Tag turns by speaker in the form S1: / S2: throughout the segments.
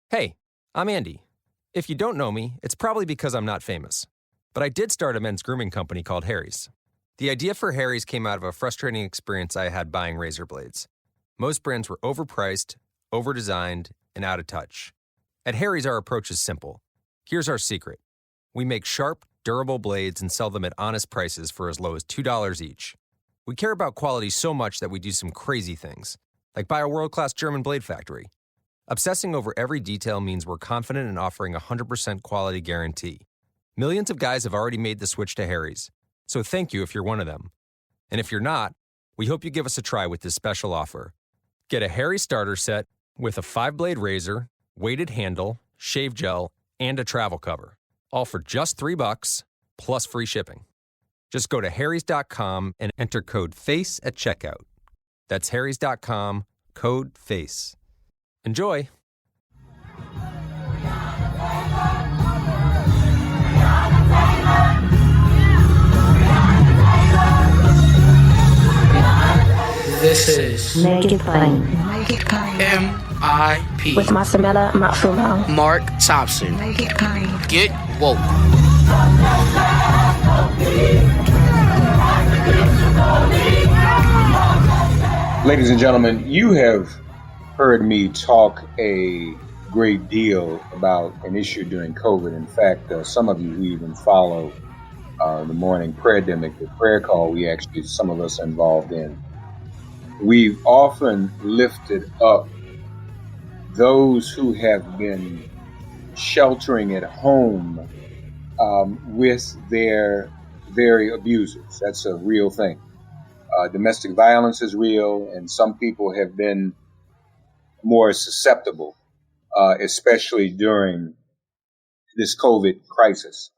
S1: Hey, I'm Andy. If you don't know me, it's probably because I'm not famous. But I did start a men's grooming company called Harry's. The idea for Harry's came out of a frustrating experience I had buying razor blades. Most brands were overpriced, overdesigned, and out of touch. At Harry's, our approach is simple. Here's our secret. We make sharp, durable blades and sell them at honest prices for as low as $2 each. We care about quality so much that we do some crazy things, like buy a world-class German blade factory. Obsessing over every detail means we're confident in offering a 100% quality guarantee. Millions of guys have already made the switch to Harry's, so thank you if you're one of them. And if you're not, we hope you give us a try with this special offer. Get a Harry starter set with a 5-blade razor, weighted handle, shave gel, and a travel cover, all for just $3 plus free shipping. Just go to harrys.com and enter code FACE at checkout. That's harrys.com, code FACE. Enjoy!
S2: This is
S3: Make It Plain.
S2: MIP
S3: With Masamela Matfumo.
S2: Mark Thompson.
S4: Make it plain.
S2: Get woke.
S5: Ladies and gentlemen, you have heard me talk a great deal about an issue during COVID. In fact, some of you who even follow the morning prayer demic, the prayer call some of us are involved in, we've often lifted up those who have been sheltering at home with their very abusers. That's a real thing. Domestic violence is real, and some people have been more susceptible, especially during this COVID crisis.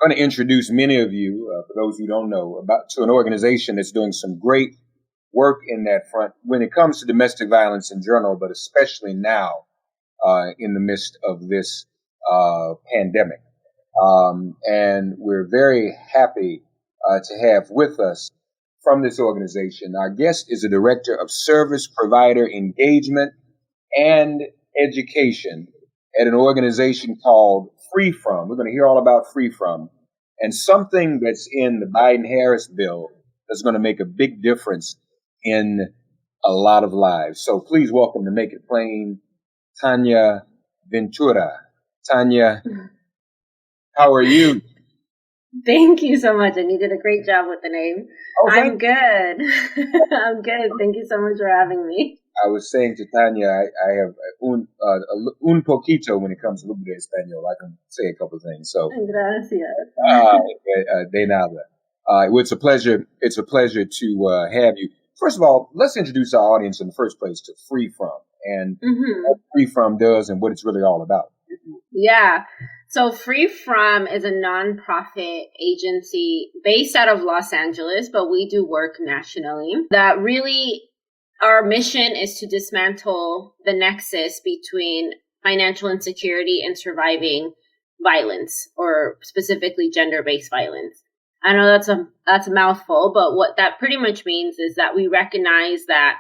S5: I'm going to introduce many of you, for those who don't know, to an organization that's doing some great work in that front when it comes to domestic violence in general, but especially now in the midst of this pandemic. And we're very happy to have with us from this organization. Our guest is a director of service provider engagement and education at an organization called FreeFrom. We're going to hear all about FreeFrom and something that's in the Biden-Harris bill that's going to make a big difference in a lot of lives. So please welcome to Make It Plain, Tannia Ventura. Tannia, how are you?
S6: Thank you so much. And you did a great job with the name.
S5: Oh,
S6: I'm good. I'm good. Thank you so much for having me.
S5: I was saying to Tannia, I have un poquito when it comes to little bit of Espanol. I can say a couple of things. So,
S6: Gracias.
S5: de nada. It's a pleasure. It's a pleasure to have you. First of all, let's introduce our audience in the first place to FreeFrom and what FreeFrom does and what it's really all about.
S6: Yeah. So FreeFrom is a nonprofit agency based out of Los Angeles, but we do work nationally. That really, our mission is to dismantle the nexus between financial insecurity and surviving violence, or specifically gender-based violence. I know that's a mouthful, but what that pretty much means is that we recognize that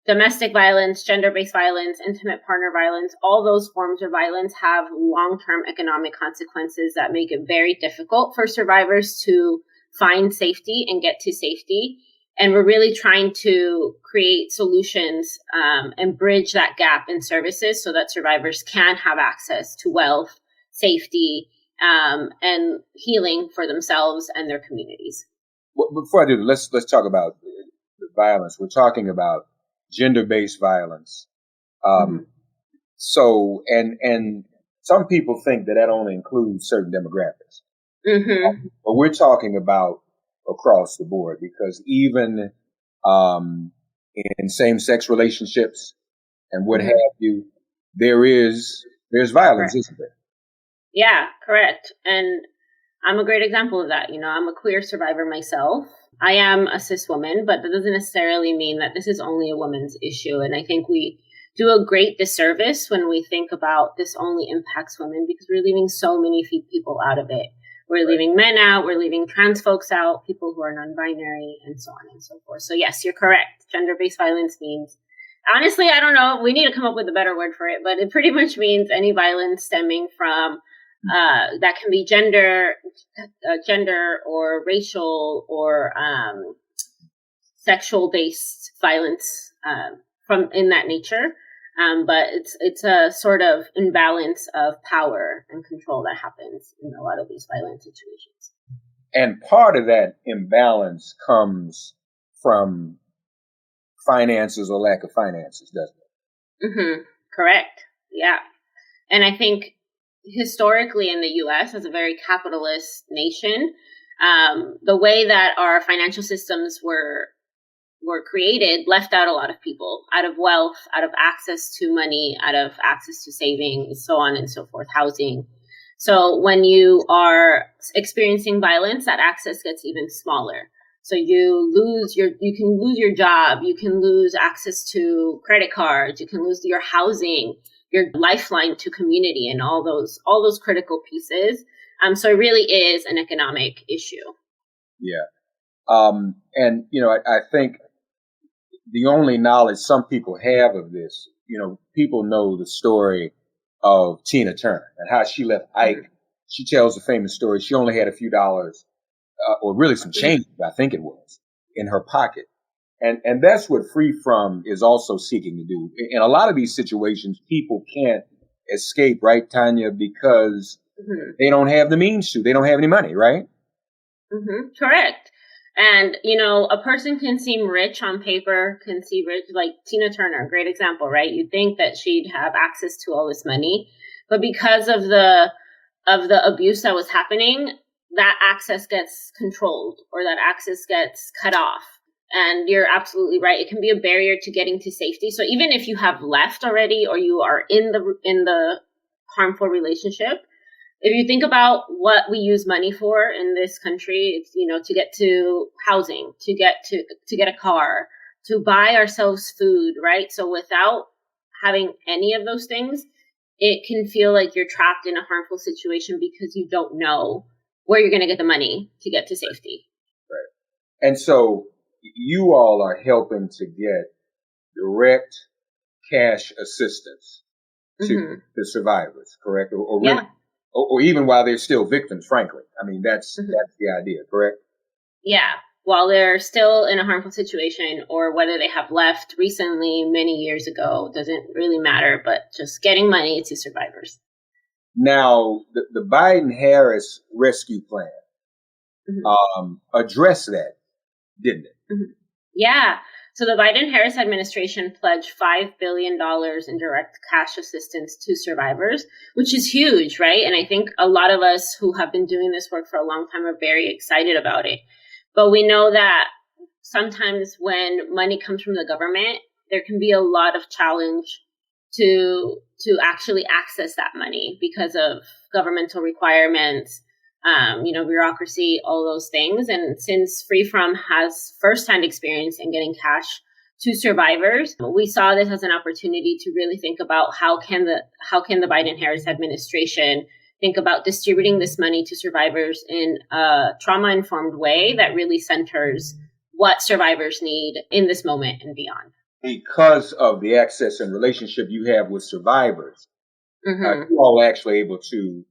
S6: domestic violence, gender-based violence, intimate partner violence, all those forms of violence have long-term economic consequences that make it very difficult for survivors to find safety and get to safety. And we're really trying to create solutions and bridge that gap in services so that survivors can have access to wealth, safety, and healing for themselves and their communities.
S5: Well, before I do, let's talk about the violence. We're talking about gender-based violence. So, and some people think that only includes certain demographics. But we're talking about across the board, because even in same-sex relationships and what have you, there's violence, isn't there?
S6: Yeah, correct. And I'm a great example of that. You know, I'm a queer survivor myself. I am a cis woman, but that doesn't necessarily mean that this is only a woman's issue. And I think we do a great disservice when we think about this only impacts women, because we're leaving so many people out of it. We're leaving men out, we're leaving trans folks out, people who are non-binary, and so on and so forth. So yes, you're correct. Gender-based violence means Honestly, I don't know. We need to come up with a better word for it, but it pretty much means any violence stemming from that can be gender or racial or sexual based violence from in that nature. But it's a sort of imbalance of power and control that happens in a lot of these violent situations.
S5: And part of that imbalance comes from finances or lack of finances, doesn't it?
S6: Mm-hmm. Correct. Yeah. And I think historically in the U.S., as a very capitalist nation, the way that our financial systems were created left out a lot of people out of wealth, out of access to money, out of access to savings, so on and so forth, housing. So when you are experiencing violence, that access gets even smaller. So you can lose your job, you can lose access to credit cards, you can lose your housing, your lifeline to community, and all those critical pieces. So it really is an economic issue.
S5: Yeah. And, I think the only knowledge some people have of this, people know the story of Tina Turner and how she left Ike. Mm-hmm. She tells a famous story. She only had a few dollars, or really some change, I think it was, in her pocket. And that's what FreeFrom is also seeking to do. In a lot of these situations, people can't escape, right, Tannia, because mm-hmm. they don't have the means to. They don't have any money, right?
S6: Mm-hmm. Correct. And, a person can seem rich on paper, can seem rich, like Tina Turner, great example, right? You'd think that she'd have access to all this money, but because of the abuse that was happening, that access gets controlled or that access gets cut off. And you're absolutely right. It can be a barrier to getting to safety. So even if you have left already or you are in the harmful relationship, if you think about what we use money for in this country, it's, to get to housing, to get a car, to buy ourselves food, right? So without having any of those things, it can feel like you're trapped in a harmful situation because you don't know where you're going to get the money to get to safety.
S5: Right. And so you all are helping to get direct cash assistance to
S6: mm-hmm.
S5: the survivors, correct? Or really, yeah. Or even while they're still victims, frankly. I mean, that's the idea, correct?
S6: Yeah. While they're still in a harmful situation or whether they have left recently, many years ago, doesn't really matter, but just getting money to survivors.
S5: Now, the Biden-Harris rescue plan mm-hmm. Addressed that, didn't it?
S6: Mm-hmm. Yeah. So the Biden-Harris administration pledged $5 billion in direct cash assistance to survivors, which is huge, right? And I think a lot of us who have been doing this work for a long time are very excited about it. But we know that sometimes when money comes from the government, there can be a lot of challenge to actually access that money because of governmental requirements, bureaucracy, all those things. And since FreeFrom has firsthand experience in getting cash to survivors, we saw this as an opportunity to really think about how can the Biden-Harris administration think about distributing this money to survivors in a trauma-informed way that really centers what survivors need in this moment and beyond.
S5: Because of the access and relationship you have with survivors,
S6: mm-hmm.
S5: you all are actually able to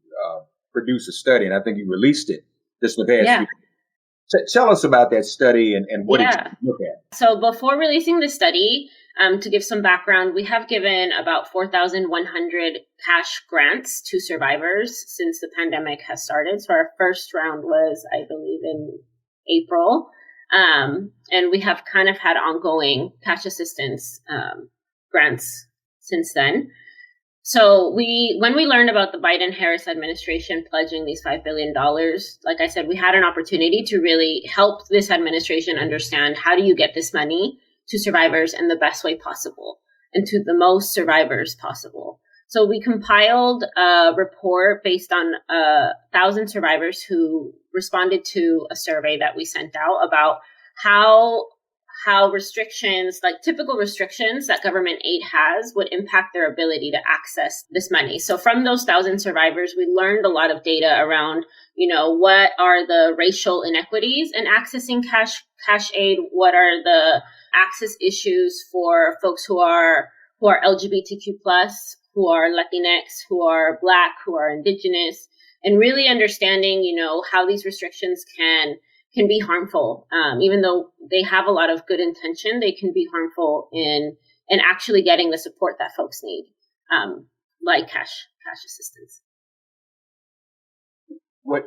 S5: produce a study, and I think you released it just in the past few days. Tell us about that study and what did you look at?
S6: So before releasing the study, to give some background, we have given about 4,100 cash grants to survivors since the pandemic has started. So our first round was, I believe, in April. And we have kind of had ongoing cash assistance grants since then. So when we learned about the Biden-Harris administration pledging these $5 billion, like I said, we had an opportunity to really help this administration understand how do you get this money to survivors in the best way possible and to the most survivors possible. So we compiled a report based on 1,000 survivors who responded to a survey that we sent out about how how restrictions, like typical restrictions that government aid has, would impact their ability to access this money. So from those 1,000 survivors, we learned a lot of data around, what are the racial inequities in accessing cash aid? What are the access issues for folks who are LGBTQ+, who are Latinx, who are Black, who are Indigenous, and really understanding, how these restrictions can be harmful. Even though they have a lot of good intention, they can be harmful in actually getting the support that folks need, like cash assistance.
S5: What?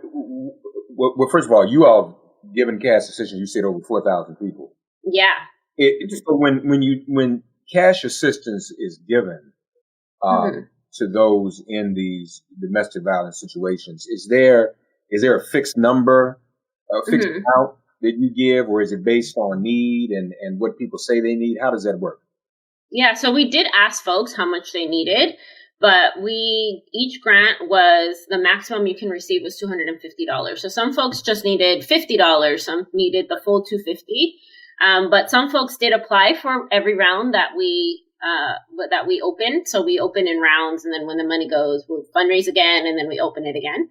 S5: First of all, you all given cash assistance, you said over 4,000 people.
S6: Yeah.
S5: So when cash assistance is given to those in these domestic violence situations, is there a fixed number, a fixed amount that you give, or is it based on need and what people say they need? How does that work?
S6: Yeah, so we did ask folks how much they needed, but each grant the maximum you can receive was $250. So some folks just needed $50, some needed the full $250. But some folks did apply for every round that we opened. So we open in rounds, and then when the money goes, we'll fundraise again, and then we open it again.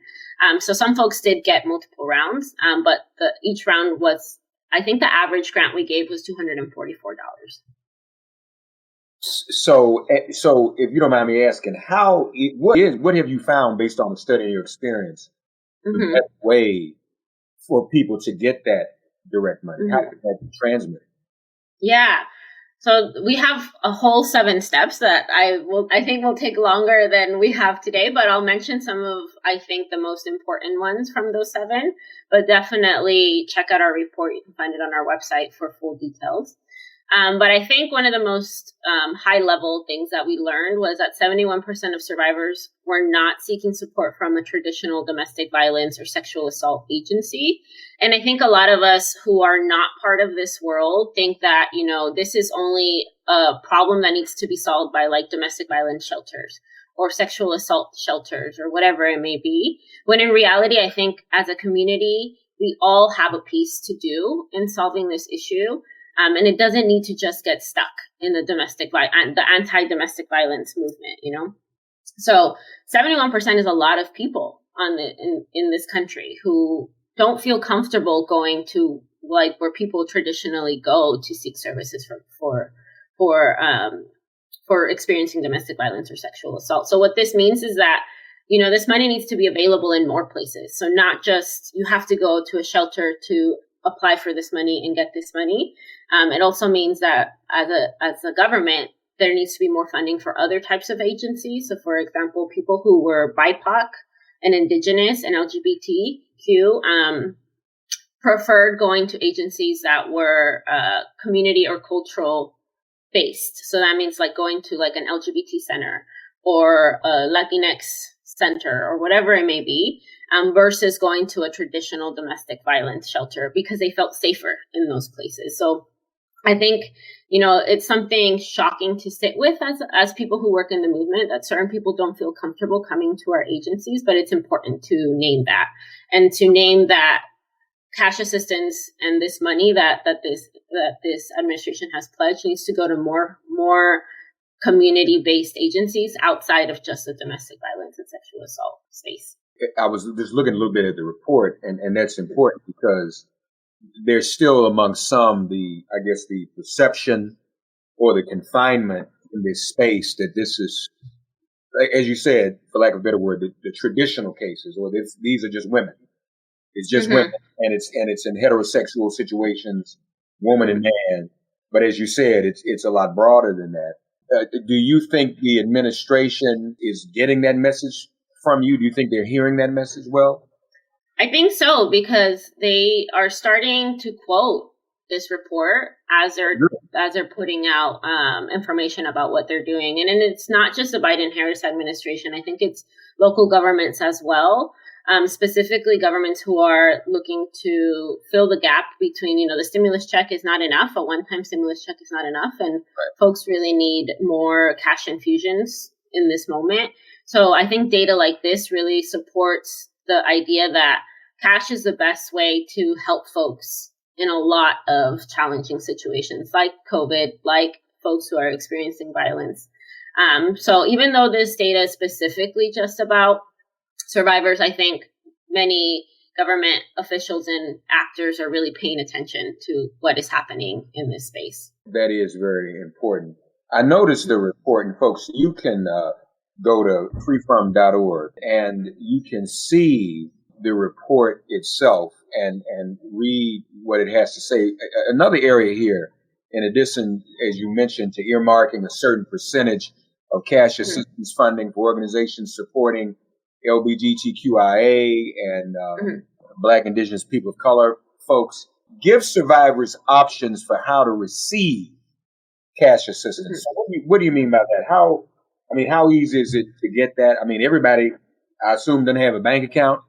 S6: So some folks did get multiple rounds, but each round was, I think the average grant we gave was $244.
S5: So if you don't mind me asking, what have you found based on the study and your experience, the best way for people to get that direct money? How can that be transmitted?
S6: Yeah. So we have a whole 7 steps that I think will take longer than we have today, but I'll mention some of, I think, the most important ones from those 7, but definitely check out our report. You can find it on our website for full details. But I think one of the most high-level things that we learned was that 71% of survivors were not seeking support from a traditional domestic violence or sexual assault agency. And I think a lot of us who are not part of this world think that, this is only a problem that needs to be solved by like domestic violence shelters or sexual assault shelters or whatever it may be. When in reality, I think as a community, we all have a piece to do in solving this issue. And it doesn't need to just get stuck in the anti-domestic violence movement, So 71% is a lot of people in this country who don't feel comfortable going to like where people traditionally go to seek services for experiencing domestic violence or sexual assault. So what this means is that, this money needs to be available in more places. So not just you have to go to a shelter to apply for this money and get this money. It also means that as a government, there needs to be more funding for other types of agencies. So, for example, people who were BIPOC and Indigenous and LGBTQ preferred going to agencies that were community or cultural based. So that means like going to like an LGBT center or a Latinx center or whatever it may be, versus going to a traditional domestic violence shelter because they felt safer in those places. So I think, it's something shocking to sit with as people who work in the movement, that certain people don't feel comfortable coming to our agencies, but it's important to name that and to name that cash assistance and this money that this administration has pledged needs to go to more community-based agencies outside of just the domestic violence and sexual assault space.
S5: I was just looking a little bit at the report, and that's important because there's still among some the perception or the confinement in this space that this is, as you said, for lack of a better word, the traditional cases, or these are just women. It's just women, and it's in heterosexual situations, woman and man. But as you said, it's a lot broader than that. Do you think the administration is getting that message from you? Do you think they're hearing that message well?
S6: I think so, because they are starting to quote this report as they're putting out information about what they're doing. And it's not just the Biden-Harris administration. I think it's local governments as well, specifically governments who are looking to fill the gap between, the stimulus check is not enough. A one-time stimulus check is not enough. And folks really need more cash infusions in this moment. So I think data like this really supports the idea that cash is the best way to help folks in a lot of challenging situations like COVID, like folks who are experiencing violence. So even though this data is specifically just about survivors, I think many government officials and actors are really paying attention to what is happening in this space.
S5: That is very important. I noticed the report, and folks, you can go to freefrom.org and you can see the report itself and read what it has to say. Another area here, in addition, as you mentioned, to earmarking a certain percentage of cash assistance funding for organizations supporting LGBTQIA and Black, Indigenous, people of color folks, give survivors options for how to receive cash assistance. So what do you mean by that? How easy is it to get that? I mean, everybody, I assume, doesn't have a bank account.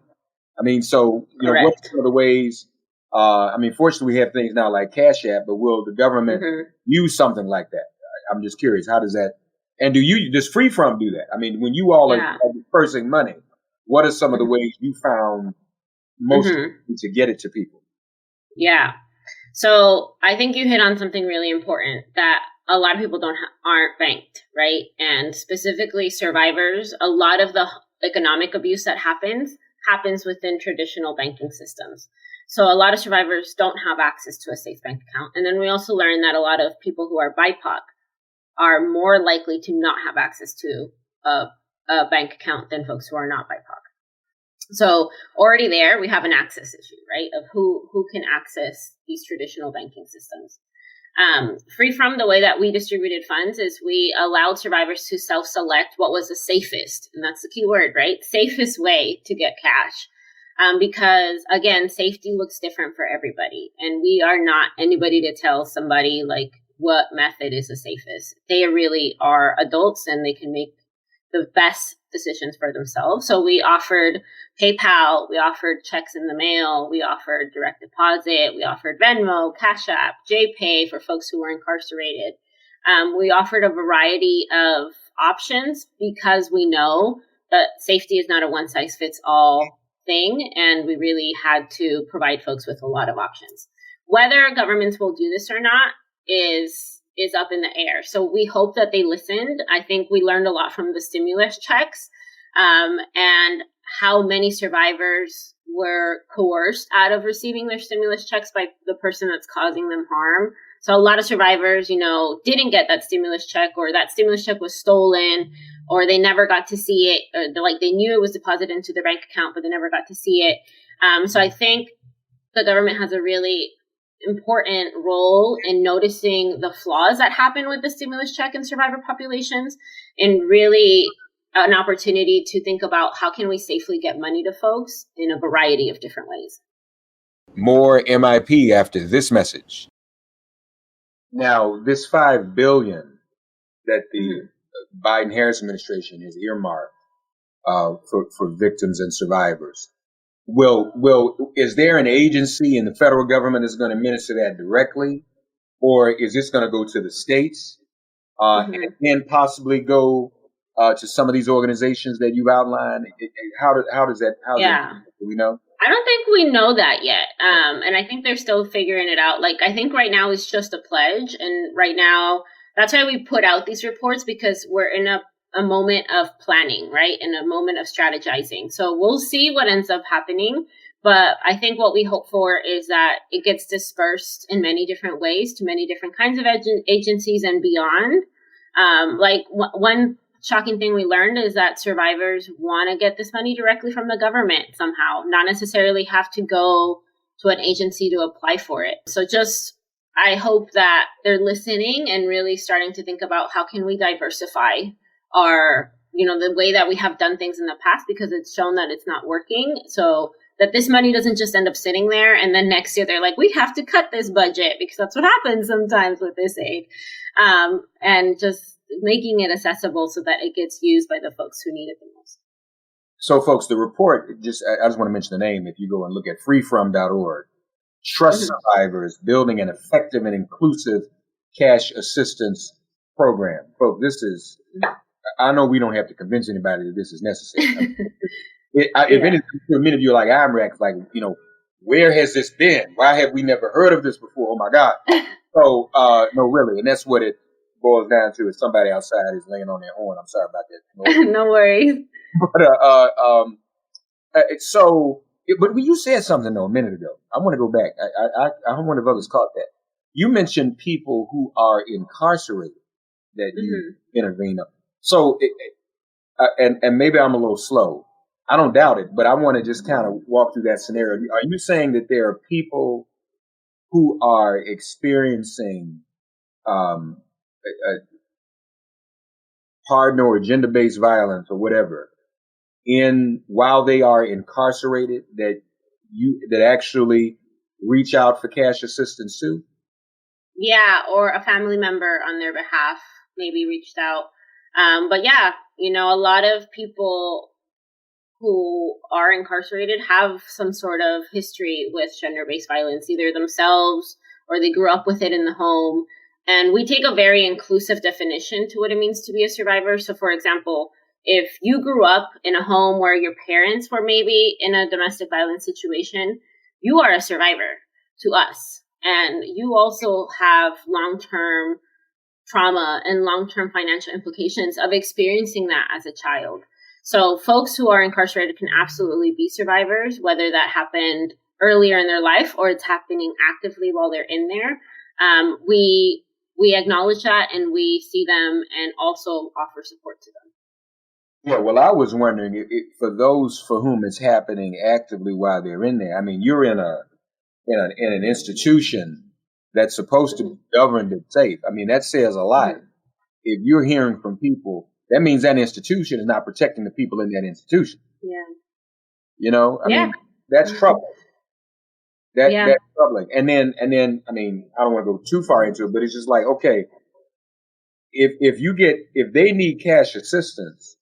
S5: I mean, so, what's some of the ways? Fortunately, we have things now like Cash App, but will the government use something like that? I'm just curious. How does that? And does FreeFrom do that? I mean, when you all are dispersing money, what are some of the ways you found most to get it to people?
S6: Yeah. So I think you hit on something really important that a lot of people aren't banked, right? And specifically survivors, a lot of the economic abuse that happens within traditional banking systems. So a lot of survivors don't have access to a safe bank account. And then we also learned that a lot of people who are BIPOC are more likely to not have access to a bank account than folks who are not BIPOC. So already there, we have an access issue, right, of who can access these traditional banking systems. FreeFrom, the way that we distributed funds is we allowed survivors to self-select what was the safest, and that's the key word, right? Safest way to get cash. Because again, safety looks different for everybody. And we are not anybody to tell somebody like what method is the safest. They really are adults and they can make the best decisions for themselves. So we offered PayPal, we offered checks in the mail, we offered direct deposit, we offered Venmo, Cash App, JPay for folks who were incarcerated. We offered a variety of options because we know that safety is not a one-size-fits-all thing, and we really had to provide folks with a lot of options. Whether governments will do this or not is up in the air. So we hope that they listened. I think we learned a lot from the stimulus checks and how many survivors were coerced out of receiving their stimulus checks by the person that's causing them harm. So a lot of survivors, didn't get that stimulus check, or that stimulus check was stolen, or they never got to see it. Or they knew it was deposited into their bank account, but they never got to see it. So I think the government has a really important role in noticing the flaws that happen with the stimulus check in survivor populations, and really an opportunity to think about how can we safely get money to folks in a variety of different ways.
S5: More MIP after this message. Now, this $5 billion that the Biden-Harris administration has earmarked for victims and survivors, is there an agency in the federal government that's going to administer that directly, or is this going to go to the states and then possibly go to some of these organizations that you've outlined? How does that? Do we know?
S6: I don't think we know that yet. And I think they're still figuring it out. I think right now it's just a pledge. And right now, that's why we put out these reports, because we're in a moment of planning, right? In a moment of strategizing. So we'll see what ends up happening. But I think what we hope for is that it gets dispersed in many different ways to many different kinds of agencies and beyond. One shocking thing we learned is that survivors want to get this money directly from the government somehow, not necessarily have to go to an agency to apply for it. So I hope that they're listening and really starting to think about how can we diversify the way that we have done things in the past, because it's shown that it's not working. So that this money doesn't just end up sitting there and then next year they're like, we have to cut this budget, because that's what happens sometimes with this aid. And just making it accessible so that it gets used by the folks who need it the most.
S5: So, folks, the report, I just want to mention the name. If you go and look at freefrom.org, Trust Survivors, Building an Effective and Inclusive Cash Assistance Program. Folks, this is, I know we don't have to convince anybody that this is necessary. If anything, for many of you like I'm where has this been? Why have we never heard of this before? Oh my God. So, no, really. And that's what it boils down to, is somebody outside is laying on their horn. I'm sorry about that.
S6: No worries.
S5: But, but you said something though a minute ago. I want to go back. I wonder if others caught that. You mentioned people who are incarcerated that you intervene on. So, and maybe I'm a little slow. I don't doubt it, but I want to just kind of walk through that scenario. Are you saying that there are people who are experiencing partner or gender-based violence or whatever while they are incarcerated that actually reach out for cash assistance too?
S6: Yeah, or a family member on their behalf maybe reached out. But yeah, a lot of people who are incarcerated have some sort of history with gender-based violence, either themselves or they grew up with it in the home. And we take a very inclusive definition to what it means to be a survivor. So, for example, if you grew up in a home where your parents were maybe in a domestic violence situation, you are a survivor to us. And you also have long-term trauma and long-term financial implications of experiencing that as a child. So folks who are incarcerated can absolutely be survivors, whether that happened earlier in their life or it's happening actively while they're in there. We acknowledge that and we see them and also offer support to them.
S5: Yeah, well, I was wondering for those for whom it's happening actively while they're in there. I mean, you're in an institution that's supposed to be governed and safe. I mean, that says a lot. If you're hearing from people, that means that institution is not protecting the people in that institution.
S6: Yeah.
S5: I mean, that's troubling. That's troubling. And then, I mean, I don't want to go too far into it, but it's just like, okay, if they need cash assistance,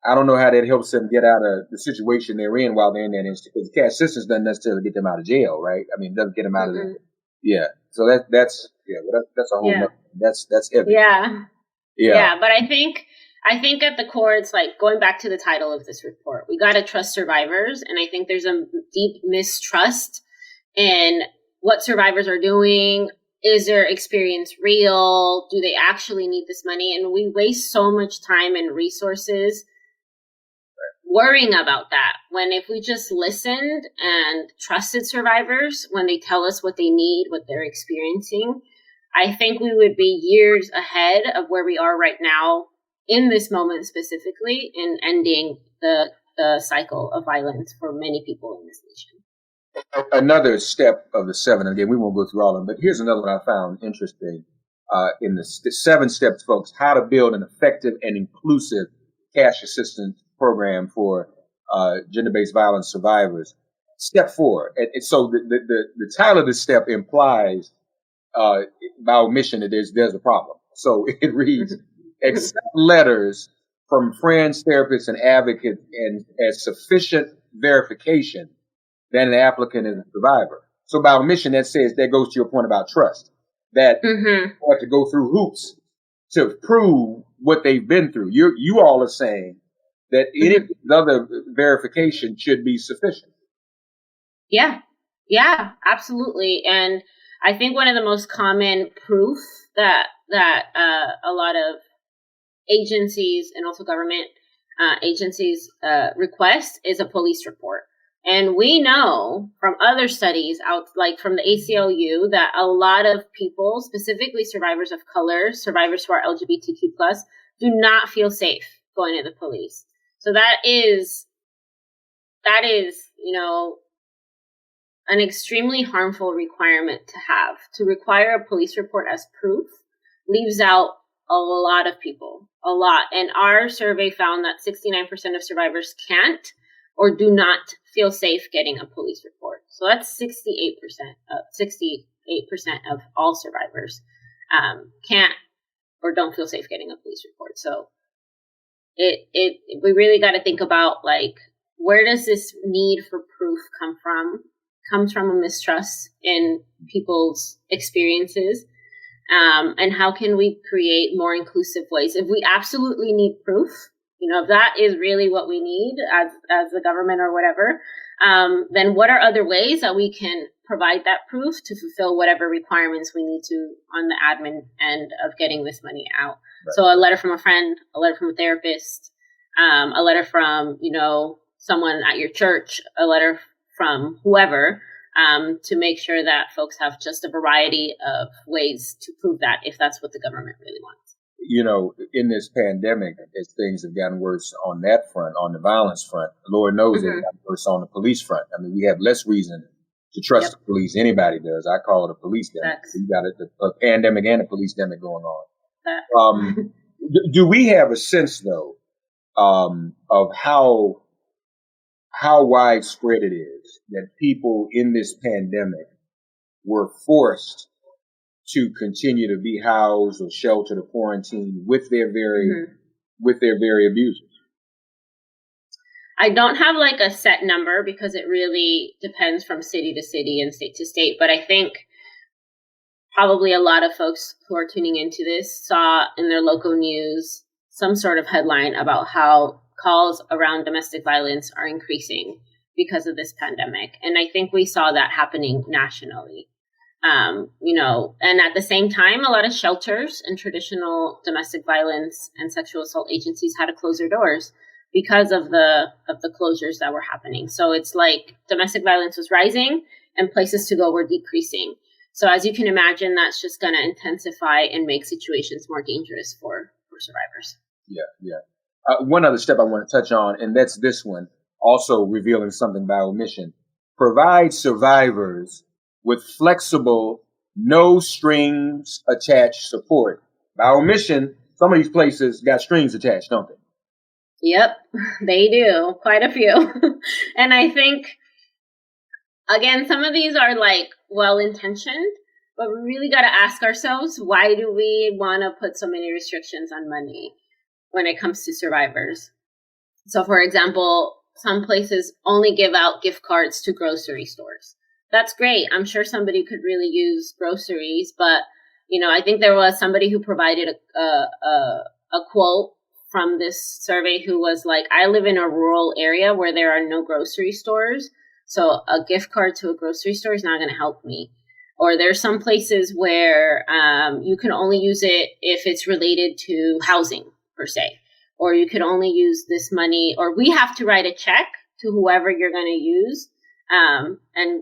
S5: I don't know how that helps them get out of the situation they're in while they're in that institution. Because cash assistance doesn't necessarily get them out of jail, right? I mean, it doesn't get them out of the, So that's a whole nother, that's heavy.
S6: Yeah. But I think at the core, it's like going back to the title of this report, we got to trust survivors. And I think there's a deep mistrust in what survivors are doing. Is their experience real? Do they actually need this money? And we waste so much time and resources worrying about that, when if we just listened and trusted survivors when they tell us what they need, what they're experiencing, I think we would be years ahead of where we are right now in this moment specifically in ending the cycle of violence for many people in this nation.
S5: Another step of the 7, again, we won't go through all of them, but here's another one I found interesting. In the 7 steps, folks, how to build an effective and inclusive cash assistance program for gender-based violence survivors. Step 4. And so the title of this step implies by omission that there's a problem. So it reads, accept letters from friends, therapists, and advocates and as sufficient verification that an applicant is a survivor. So by omission, that goes to your point about trust, that you have to go through hoops to prove what they've been through. You all are saying that any other verification should be sufficient.
S6: Yeah, absolutely. And I think one of the most common proof that a lot of agencies and also government agencies request is a police report. And we know from other studies like from the ACLU, that a lot of people, specifically survivors of color, survivors who are LGBTQ+, do not feel safe going to the police. So that is, an extremely harmful requirement to have. To require a police report as proof leaves out a lot of people, a lot. And our survey found that 69% of survivors can't or do not feel safe getting a police report. So that's 68% of all survivors can't or don't feel safe getting a police report. So we really got to think about, like, where does this need for proof come from? Comes from a mistrust in people's experiences. And how can we create more inclusive ways? If we absolutely need proof, if that is really what we need as the government or whatever, then what are other ways that we can provide that proof to fulfill whatever requirements we need to on the admin end of getting this money out? Right. So a letter from a friend, a letter from a therapist, a letter from, someone at your church, a letter from whoever, to make sure that folks have just a variety of ways to prove that if that's what the government really wants.
S5: In this pandemic, as things have gotten worse on that front, on the violence front, Lord knows they've gotten worse on the police front. I mean, we have less reason to trust the police. Anybody does. I call it a police demic. We got a pandemic and a police demic going on. Do we have a sense, though, of how widespread it is that people in this pandemic were forced to continue to be housed or sheltered or quarantined with their very abusers?
S6: I don't have like a set number because it really depends from city to city and state to state. But I think probably a lot of folks who are tuning into this saw in their local news some sort of headline about how calls around domestic violence are increasing because of this pandemic. And I think we saw that happening nationally. And at the same time, a lot of shelters and traditional domestic violence and sexual assault agencies had to close their doors because of the closures that were happening. So it's like domestic violence was rising and places to go were decreasing. So as you can imagine, that's just going to intensify and make situations more dangerous for survivors.
S5: Yeah. One other step I want to touch on, and that's this one, also revealing something by omission. Provide survivors with flexible, no strings attached support. By omission, some of these places got strings attached, don't they?
S6: Yep, they do. Quite a few. And I think, again, some of these are like well-intentioned, but we really got to ask ourselves, why do we want to put so many restrictions on money when it comes to survivors? So, for example, some places only give out gift cards to grocery stores. That's great. I'm sure somebody could really use groceries, but, I think there was somebody who provided a quote from this survey who was like, I live in a rural area where there are no grocery stores, so a gift card to a grocery store is not going to help me. Or there's some places where you can only use it if it's related to housing, per se. Or you could only use this money, or we have to write a check to whoever you're going to use. And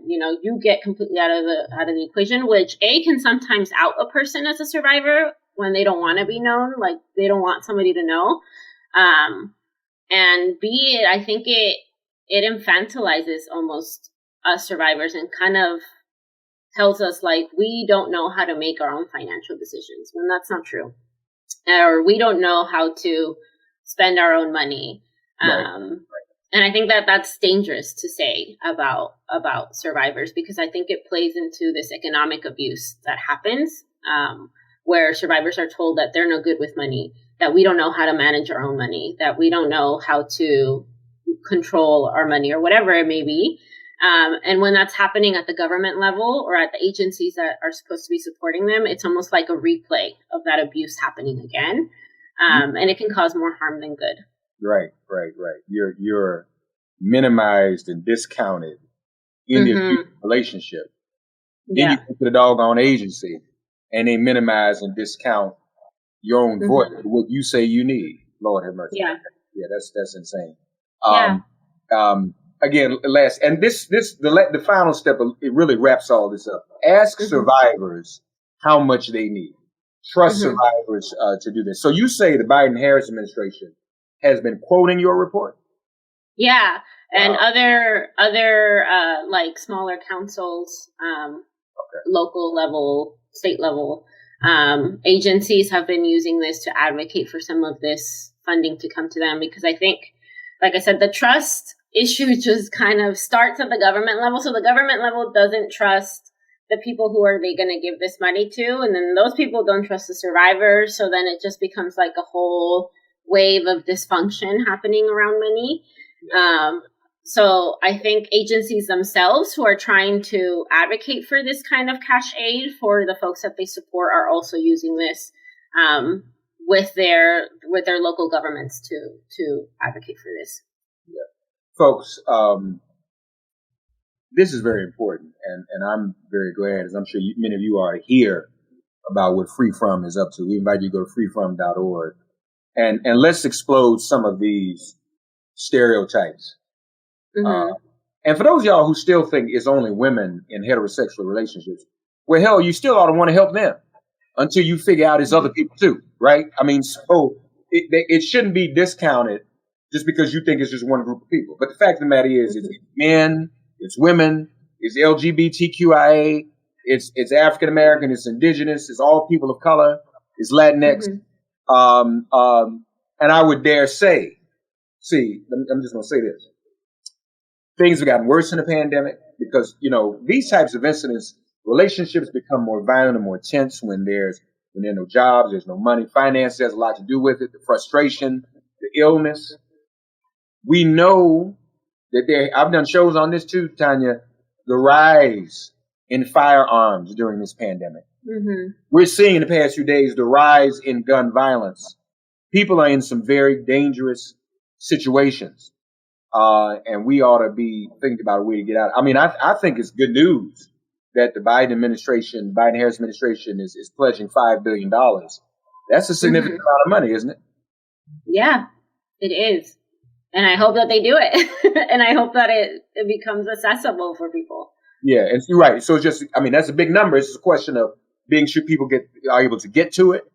S6: you get completely out of the equation, which can sometimes out a person as a survivor when they don't want to be known, like they don't want somebody to know. And B, I think it infantilizes almost us survivors and kind of tells us like we don't know how to make our own financial decisions when that's not true, or we don't know how to spend our own money. Right. And I think that that's dangerous to say about survivors, because I think it plays into this economic abuse that happens, where survivors are told that they're no good with money, that we don't know how to manage our own money, that we don't know how to control our money or whatever it may be. And when that's happening at the government level or at the agencies that are supposed to be supporting them, it's almost like a replay of that abuse happening again. And it can cause more harm than good. Right.
S5: You're minimized and discounted in the relationship. Then you go to the doggone agency and they minimize and discount your own voice, what you say you need. Lord have mercy. Yeah, that's insane. Again, last, and the final step, it really wraps all this up. Ask survivors how much they need. Trust survivors to do this. So you say the Biden-Harris administration has been quoting your report?
S6: Yeah, and other like smaller councils, local level, state level agencies have been using this to advocate for some of this funding to come to them, because I think, like I said, the trust issue just kind of starts at the government level. So the government level doesn't trust the people who are they going to give this money to, and then those people don't trust the survivors. So then it just becomes like a whole wave of dysfunction happening around money. So I think agencies themselves who are trying to advocate for this kind of cash aid for the folks that they support are also using this with their local governments to advocate for this.
S5: Yeah. Folks, this is very important, and I'm very glad, as I'm sure many of you are, to hear about what FreeFrom is up to. We invite you to go to freefrom.org and let's explode some of these stereotypes.
S6: Mm-hmm.
S5: And for those of y'all who still think it's only women in heterosexual relationships, well, hell, you still ought to want to help them until you figure out it's other people too, right? I mean, so it shouldn't be discounted just because you think it's just one group of people. But the fact of the matter is, it's men, it's women, it's LGBTQIA, it's African American, it's indigenous, it's all people of color, it's Latinx. And I would dare say, I'm just going to say this. Things have gotten worse in the pandemic because, these types of incidents, relationships become more violent and more tense when there are no jobs, there's no money. Finance has a lot to do with it, the frustration, the illness. We know that I've done shows on this too, Tannia, the rise in firearms during this pandemic.
S6: Mm-hmm.
S5: We're seeing in the past few days the rise in gun violence. People are in some very dangerous situations. And we ought to be thinking about a way to get out. I mean, I think it's good news that the Biden-Harris administration is pledging $5 billion. That's a significant amount of money, isn't it? Yeah,
S6: it is. And I hope that they do it. And I hope that it becomes accessible for people.
S5: Yeah, and you're right. So that's a big number. It's just a question of being sure people are able to get to it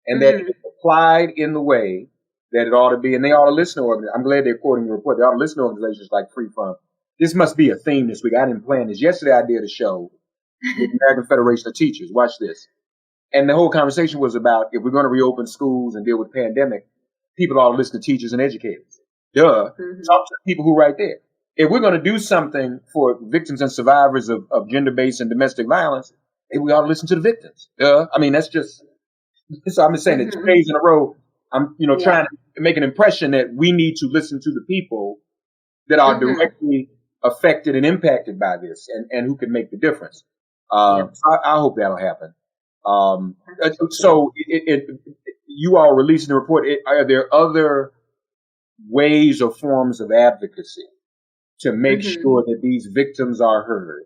S5: and that it's applied in the way that it ought to be. And they ought to listen to I'm glad they're quoting your report. They ought to listen to organizations like FreeFrom. This must be a theme this week. I didn't plan this. Yesterday I did a show with the American Federation of Teachers. Watch this. And the whole conversation was about if we're going to reopen schools and deal with the pandemic, people ought to listen to teachers and educators. Duh. Talk to the people who are right there. If we're going to do something for victims and survivors of gender-based and domestic violence, we ought to listen to the victims. Duh. I mean, that's just, so I'm just saying that 2 days in a row, I'm, trying to make an impression that we need to listen to the people that are directly affected and impacted by this and who can make the difference. So I hope that'll happen. So you all releasing the report. Are there other ways or forms of advocacy to make sure that these victims are heard?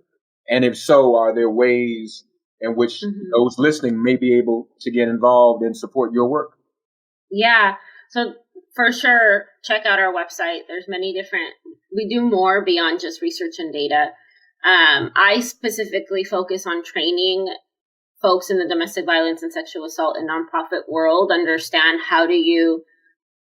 S5: And if so, are there ways in which those listening may be able to get involved and support your work?
S6: Yeah. So for sure, check out our website. There's we do more beyond just research and data. I specifically focus on training folks in the domestic violence and sexual assault and nonprofit world, understand how do you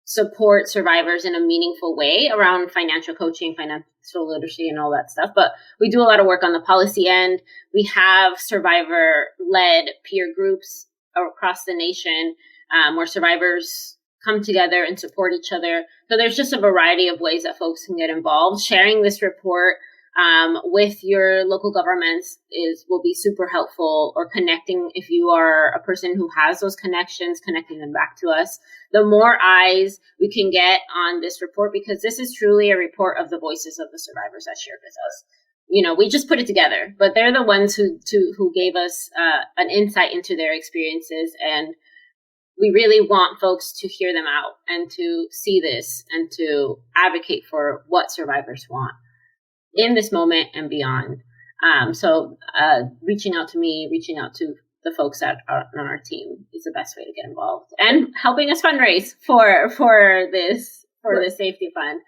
S6: support survivors in a meaningful way around financial coaching, financial literacy, and all that stuff. But we do a lot of work on the policy end. We have survivor-led peer groups across the nation where survivors come together and support each other. So there's just a variety of ways that folks can get involved. Sharing this report with your local governments will be super helpful, or connecting if you are a person who has those connections, connecting them back to us. The more eyes we can get on this report, because this is truly a report of the voices of the survivors that shared with us. We just put it together, but they're the ones who gave us an insight into their experiences, and we really want folks to hear them out and to see this and to advocate for what survivors want in this moment and beyond. So reaching out to me, reaching out to the folks that are on our team is the best way to get involved, and helping us fundraise for the safety fund.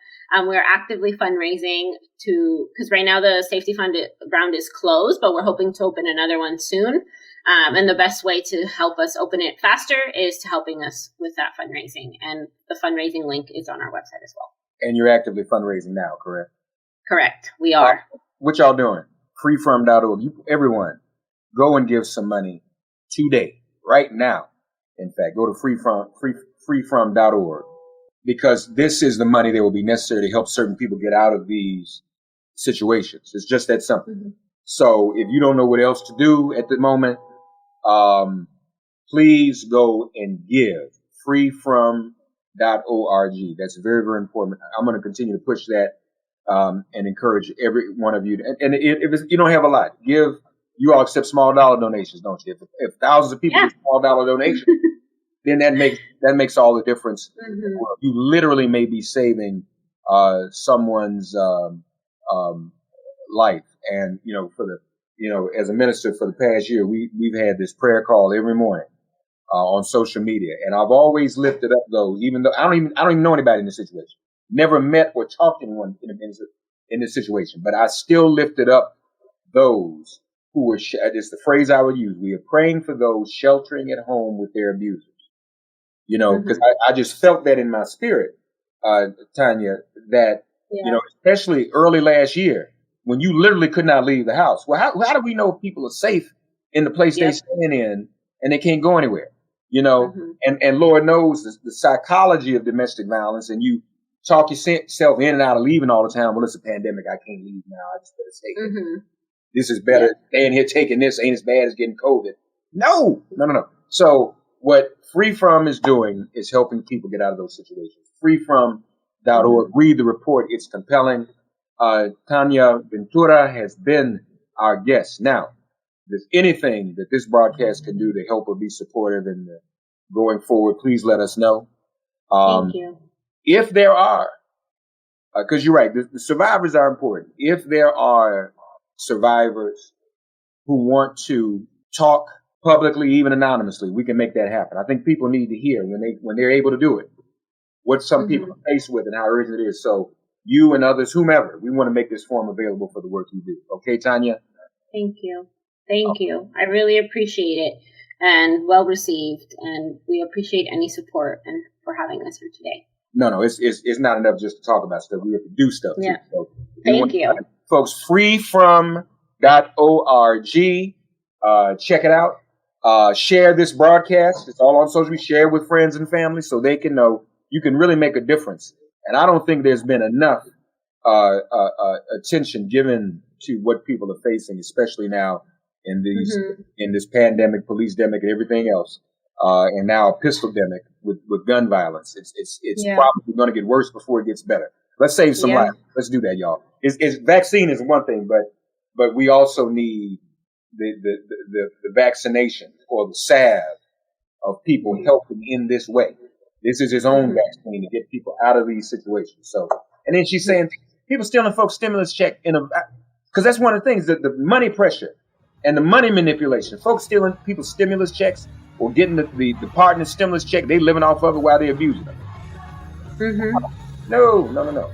S6: We're actively fundraising because right now the safety fund round is closed, but we're hoping to open another one soon. And the best way to help us open it faster is to helping us with that fundraising. And the fundraising link is on our website as well.
S5: And you're actively fundraising now, correct?
S6: Correct. We are.
S5: What y'all doing? Freefrom.org. Everyone, go and give some money today, right now. In fact, go to freefrom.org, because this is the money that will be necessary to help certain people get out of these situations. It's just that simple. So if you don't know what else to do at the moment, please go and give. Freefrom.org. That's very, very important. I'm going to continue to push that and encourage every one of you. And if you don't have a lot, give. You all accept small dollar donations, don't you? If thousands of people give small dollar donations, then that makes all the difference. You literally may be saving someone's life. And, as a minister for the past year, we've had this prayer call every morning, on social media. And I've always lifted up those, even though I don't even know anybody in this situation. Never met or talked to anyone in this situation, but I still lifted up those who were, it's the phrase I would use. We are praying for those sheltering at home with their abusers, because I just felt that in my spirit, Tannia, that, especially early last year when you literally could not leave the house. Well, how do we know people are safe in the place they stand in and they can't go anywhere? And Lord knows the psychology of domestic violence, and you talk yourself in and out of leaving all the time. Well, it's a pandemic. I can't leave now. I just better stay here. This is better. Staying here taking this ain't as bad as getting COVID. No. So what FreeFrom is doing is helping people get out of those situations. FreeFrom.org. Read the report. It's compelling. Tannia Ventura has been our guest. Now, if there's anything that this broadcast can do to help or be supportive in going forward, please let us know.
S6: Thank you.
S5: If there are, because you're right, the survivors are important. If there are survivors who want to talk publicly, even anonymously, we can make that happen. I think people need to hear when they're able to do it, what some people are faced with and how urgent it is. So you and others, whomever, we want to make this forum available for the work you do. Okay, Tannia?
S6: Thank you. Thank you. I really appreciate it, and well received. And we appreciate any support and for having us here today.
S5: No, it's not enough just to talk about stuff. We have to do stuff too. So
S6: Thank you.
S5: Folks, freefrom.org. Check it out. Share this broadcast. It's all on social media. Share with friends and family so they can know you can really make a difference. And I don't think there's been enough attention given to what people are facing, especially now in these in this pandemic, police-demic, and everything else. And now a pistol-demic with gun violence. It's probably going to get worse before it gets better. Let's save some lives. Let's do that, y'all. Vaccine is one thing, but we also need the vaccination or the salve of people helping in this way. This is his own vaccine to get people out of these situations. So, and then she's saying people stealing folks' stimulus check because that's one of the things, that the money pressure and the money manipulation. Folks stealing people's stimulus checks or getting the partner's stimulus check, they living off of it while they're abusing them. No.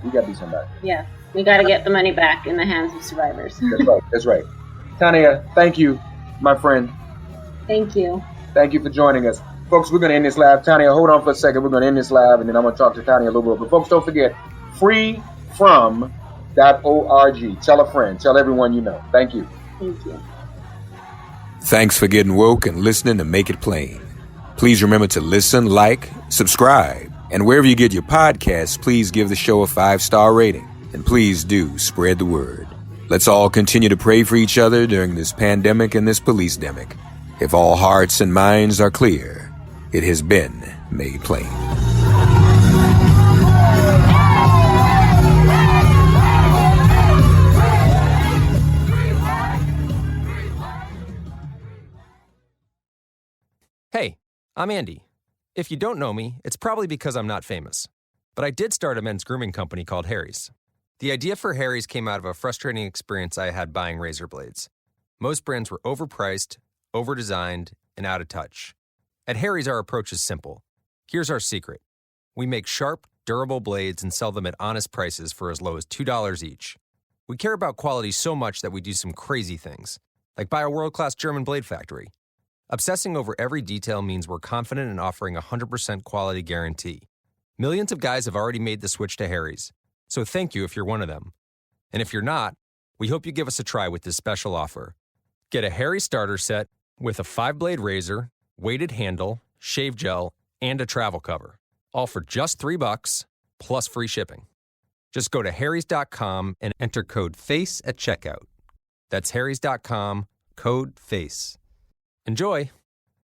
S5: We got to do something about it.
S6: Yeah, we got to get the money back in the hands of survivors.
S5: That's right. Tannia, thank you, my friend.
S6: Thank you.
S5: Thank you for joining us. Folks, we're going to end this live. Tannia, hold on for a second. We're going to end this live, and then I'm going to talk to Tannia a little bit. But folks, don't forget, freefrom.org. Tell a friend. Tell everyone you know. Thank you.
S6: Thank you.
S4: Thanks for getting woke and listening to Make It Plain. Please remember to listen, like, subscribe, and wherever you get your podcasts, please give the show a 5-star rating. And please do spread the word. Let's all continue to pray for each other during this pandemic and this police-demic. If all hearts and minds are clear, it has been made plain.
S1: Hey, I'm Andy. If you don't know me, it's probably because I'm not famous. But I did start a men's grooming company called Harry's. The idea for Harry's came out of a frustrating experience I had buying razor blades. Most brands were overpriced, over-designed, and out of touch. At Harry's, our approach is simple. Here's our secret. We make sharp, durable blades and sell them at honest prices for as low as $2 each. We care about quality so much that we do some crazy things, like buy a world-class German blade factory. Obsessing over every detail means we're confident in offering a 100% quality guarantee. Millions of guys have already made the switch to Harry's, so thank you if you're one of them. And if you're not, we hope you give us a try with this special offer. Get a Harry starter set with a 5-blade razor, weighted handle, shave gel, and a travel cover, all for just $3 plus free shipping. Just go to harrys.com and enter code FACE at checkout. That's harrys.com, code FACE. Enjoy!